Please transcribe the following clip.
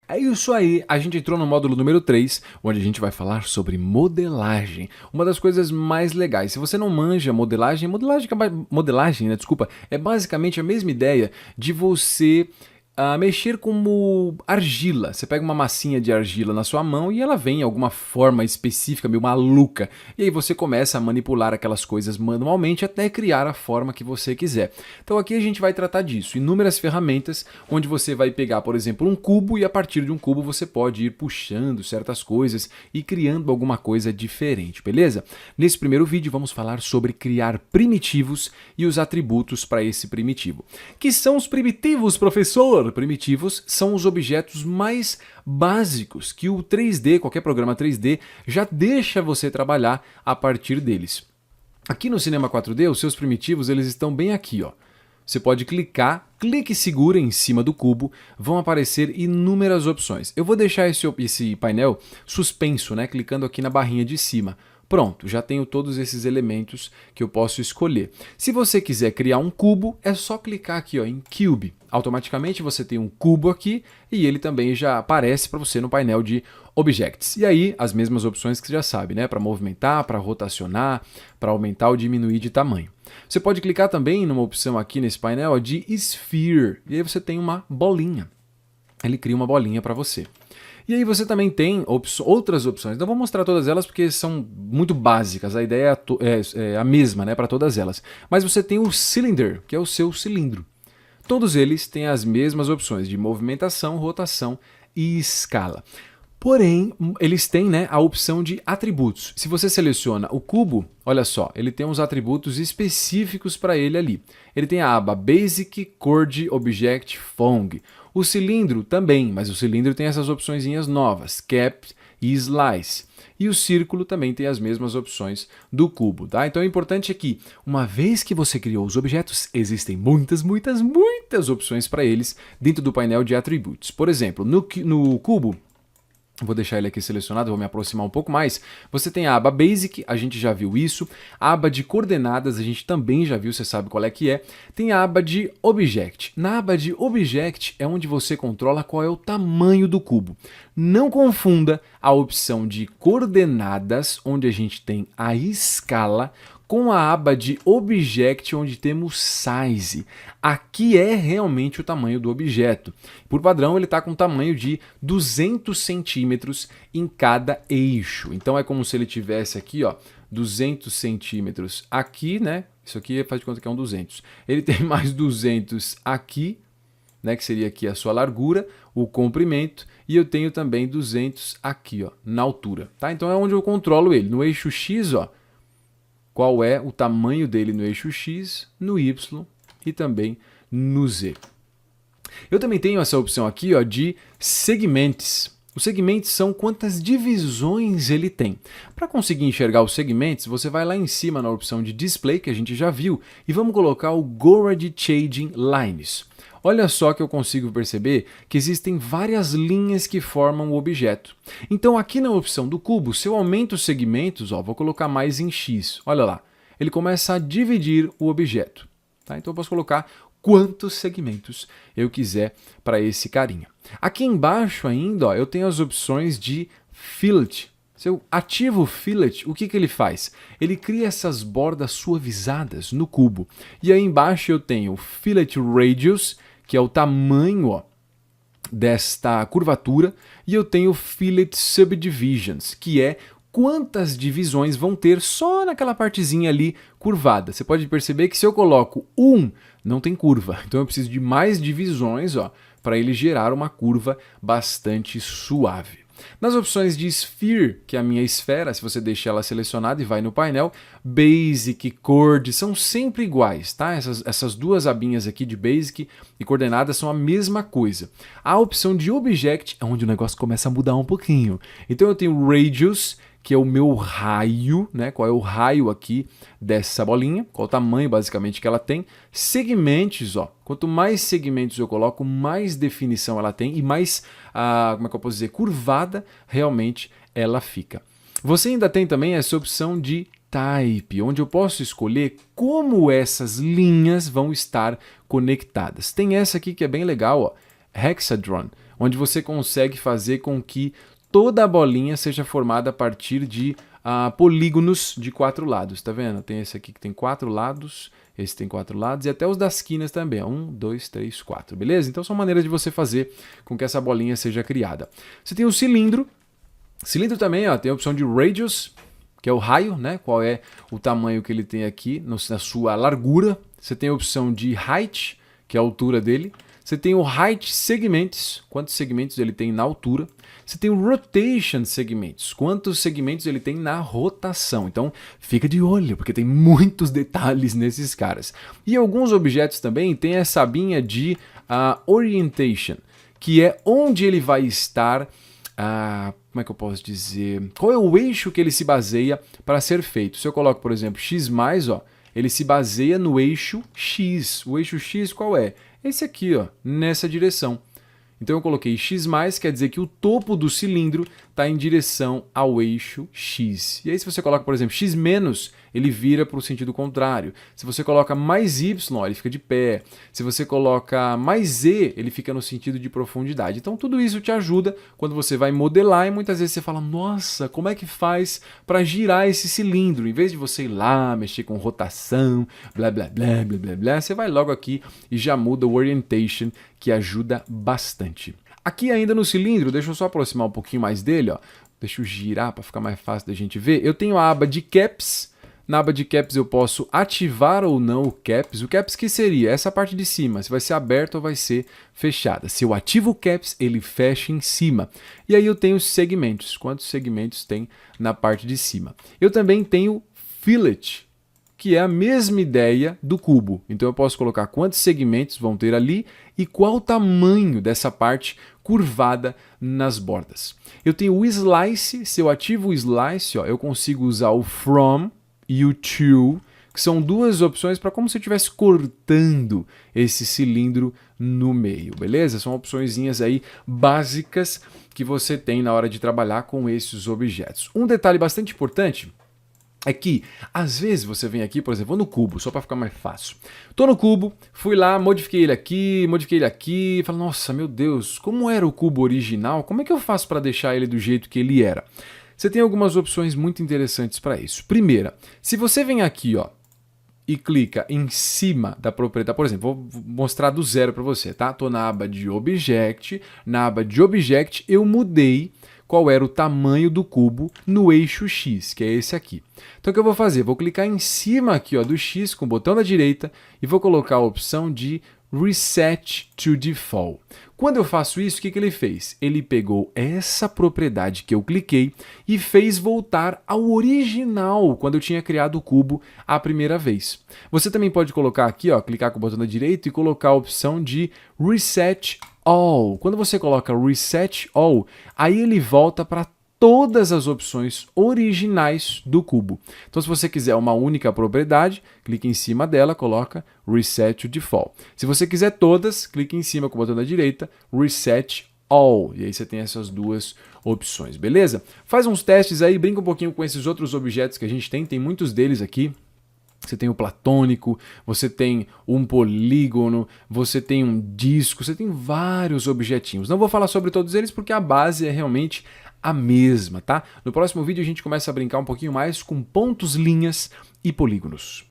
É isso aí, a gente entrou no módulo número 3, onde a gente vai falar sobre modelagem. Uma das coisas mais legais. Se você não manja modelagem, né, desculpa, é basicamente a mesma ideia de você mexer como argila. Você pega uma massinha de argila na sua mão e ela vem em alguma forma específica, meio maluca. E aí você começa a manipular aquelas coisas manualmente até criar a forma que você quiser. Então aqui a gente vai tratar disso. Inúmeras ferramentas onde você vai pegar, por exemplo, um cubo e a partir de um cubo você pode ir puxando certas coisas e criando alguma coisa diferente, beleza? Nesse primeiro vídeo vamos falar sobre criar primitivos e os atributos para esse primitivo. Que são os primitivos, professor? Primitivos são os objetos mais básicos que o 3D, qualquer programa 3D, já deixa você trabalhar a partir deles. Aqui no Cinema 4D, os seus primitivos eles estão bem aqui, ó. Você pode clicar, clique seguro em cima do cubo, vão aparecer inúmeras opções. Eu vou deixar esse painel suspenso, né, clicando aqui na barrinha de cima. Pronto, já tenho todos esses elementos que eu posso escolher. Se você quiser criar um cubo, é só clicar aqui ó, em Cube. Automaticamente você tem um cubo aqui e ele também já aparece para você no painel de Objects. E aí, as mesmas opções que você já sabe, né? Para movimentar, para rotacionar, para aumentar ou diminuir de tamanho. Você pode clicar também numa opção aqui nesse painel ó, de Sphere. E aí você tem uma bolinha. Ele cria uma bolinha para você. E aí você também tem outras opções. Não vou mostrar todas elas porque são muito básicas. A ideia é a mesma, né, para todas elas. Mas você tem o Cylinder, que é o seu cilindro. Todos eles têm as mesmas opções de movimentação, rotação e escala. Porém, eles têm, né, a opção de atributos. Se você seleciona o cubo, olha só, ele tem uns atributos específicos para ele ali. Ele tem a aba Basic, Chord, Object, Fong. O cilindro também, mas o cilindro tem essas opçõezinhas novas, Cap e Slice. E o círculo também tem as mesmas opções do cubo, tá? Então o importante é que, uma vez que você criou os objetos, existem muitas opções para eles dentro do painel de atributos. Por exemplo, no cubo, vou deixar ele aqui selecionado, vou me aproximar um pouco mais. Você tem a aba Basic, a gente já viu isso. A aba de coordenadas, a gente também já viu, você sabe qual é que é. Tem a aba de Object. Na aba de Object é onde você controla qual é o tamanho do cubo. Não confunda a opção de coordenadas, onde a gente tem a escala, com a aba de Object, onde temos Size. Aqui é realmente o tamanho do objeto. Por padrão, ele está com um tamanho de 200 centímetros em cada eixo. Então é como se ele tivesse aqui, ó, 200 centímetros aqui, né? Isso aqui faz de conta que é um 200. Ele tem mais 200 aqui, né? Que seria aqui a sua largura, o comprimento, e eu tenho também 200 aqui, ó, na altura. Tá? Então é onde eu controlo ele. No eixo X, ó, qual é o tamanho dele no eixo X, no Y e também no Z. Eu também tenho essa opção aqui ó, de segmentos. Os segmentos são quantas divisões ele tem. Para conseguir enxergar os segmentos, você vai lá em cima na opção de Display, que a gente já viu, e vamos colocar o Gorad Shading Lines. Olha só que eu consigo perceber que existem várias linhas que formam o objeto. Então aqui na opção do cubo, se eu aumento os segmentos, ó, vou colocar mais em X, olha lá, ele começa a dividir o objeto. Tá? Então eu posso colocar quantos segmentos eu quiser para esse carinha. Aqui embaixo ainda ó, eu tenho as opções de Fillet. Se eu ativo o Fillet, o que ele faz? Ele cria essas bordas suavizadas no cubo. E aí embaixo eu tenho o Fillet Radius, que é o tamanho ó, desta curvatura, e eu tenho Fillet Subdivisions, que é quantas divisões vão ter só naquela partezinha ali curvada. Você pode perceber que se eu coloco 1, não tem curva. Então eu preciso de mais divisões para ele gerar uma curva bastante suave. Nas opções de Sphere, que é a minha esfera, se você deixar ela selecionada e vai no painel, Basic, Chord, são sempre iguais, tá? Essas duas abinhas aqui de Basic e coordenadas são a mesma coisa. A opção de Object é onde o negócio começa a mudar um pouquinho. Então eu tenho Radius, que é o meu raio, né? Qual é o raio aqui dessa bolinha, qual o tamanho basicamente que ela tem. Segmentos, ó, quanto mais segmentos eu coloco, mais definição ela tem e mais, como é que eu posso dizer, curvada realmente ela fica. Você ainda tem também essa opção de Type, onde eu posso escolher como essas linhas vão estar conectadas. Tem essa aqui que é bem legal, ó, Hexadron, onde você consegue fazer com que toda a bolinha seja formada a partir de polígonos de 4 lados, tá vendo? Tem esse aqui que tem 4 lados, esse tem 4 lados e até os das quinas também, 1, 2, 3, 4, beleza? Então são maneiras de você fazer com que essa bolinha seja criada. Você tem o cilindro também, ó, tem a opção de radius, que é o raio, né? Qual é o tamanho que ele tem aqui na sua largura. Você tem a opção de height, que é a altura dele. Você tem o height segments, quantos segmentos ele tem na altura. Você tem o rotation segments, quantos segmentos ele tem na rotação. Então fica de olho, porque tem muitos detalhes nesses caras. E alguns objetos também tem essa abinha de orientation, que é onde ele vai estar. Como é que eu posso dizer? Qual é o eixo que ele se baseia para ser feito? Se eu coloco, por exemplo, x+, ó, ele se baseia no eixo x. O eixo x qual é? Esse aqui, ó, nessa direção. Então eu coloquei x+, quer dizer que o topo do cilindro está em direção ao eixo x. E aí se você coloca, por exemplo, x-, ele vira para o sentido contrário. Se você coloca mais y, ele fica de pé. Se você coloca mais z, ele fica no sentido de profundidade. Então tudo isso te ajuda quando você vai modelar e muitas vezes você fala, nossa, como é que faz para girar esse cilindro? Em vez de você ir lá, mexer com rotação, blá, blá, blá, blá, blá, blá, você vai logo aqui e já muda o orientation, que ajuda bastante. Aqui ainda no cilindro, deixa eu só aproximar um pouquinho mais dele, ó. Deixa eu girar para ficar mais fácil da gente ver. Eu tenho a aba de caps. Na aba de caps eu posso ativar ou não o caps. O caps que seria essa parte de cima, se vai ser aberta ou vai ser fechada. Se eu ativo o caps, ele fecha em cima. E aí eu tenho segmentos. Quantos segmentos tem na parte de cima? Eu também tenho fillet, que é a mesma ideia do cubo. Então eu posso colocar quantos segmentos vão ter ali e qual o tamanho dessa parte curvada nas bordas. Eu tenho o slice, se eu ativo o slice, ó, eu consigo usar o from e o to, que são duas opções para como se eu estivesse cortando esse cilindro no meio, beleza? São opçõezinhas aí básicas que você tem na hora de trabalhar com esses objetos. Um detalhe bastante importante é que, às vezes, você vem aqui, por exemplo, vou no cubo, só para ficar mais fácil. Tô no cubo, fui lá, modifiquei ele aqui, falo, nossa, meu Deus, como era o cubo original? Como é que eu faço para deixar ele do jeito que ele era? Você tem algumas opções muito interessantes para isso. Primeira, se você vem aqui, ó, e clica em cima da propriedade, por exemplo, vou mostrar do zero para você, tá? Tô na aba de Object, na aba de Object eu mudei qual era o tamanho do cubo no eixo X, que é esse aqui. Então o que eu vou fazer? Vou clicar em cima aqui, ó, do X com o botão da direita e vou colocar a opção de Reset to Default. Quando eu faço isso, o que ele fez? Ele pegou essa propriedade que eu cliquei e fez voltar ao original, quando eu tinha criado o cubo a primeira vez. Você também pode colocar aqui, ó, clicar com o botão da direita e colocar a opção de Reset All. Quando você coloca Reset All, aí ele volta para todas as opções originais do cubo. Então, se você quiser uma única propriedade, clique em cima dela, coloca Reset to Default. Se você quiser todas, clique em cima com o botão da direita, Reset All. E aí você tem essas duas opções, beleza? Faz uns testes aí, brinca um pouquinho com esses outros objetos que a gente tem muitos deles aqui. Você tem o platônico, você tem um polígono, você tem um disco, você tem vários objetinhos. Não vou falar sobre todos eles porque a base é realmente a mesma, tá? No próximo vídeo a gente começa a brincar um pouquinho mais com pontos, linhas e polígonos.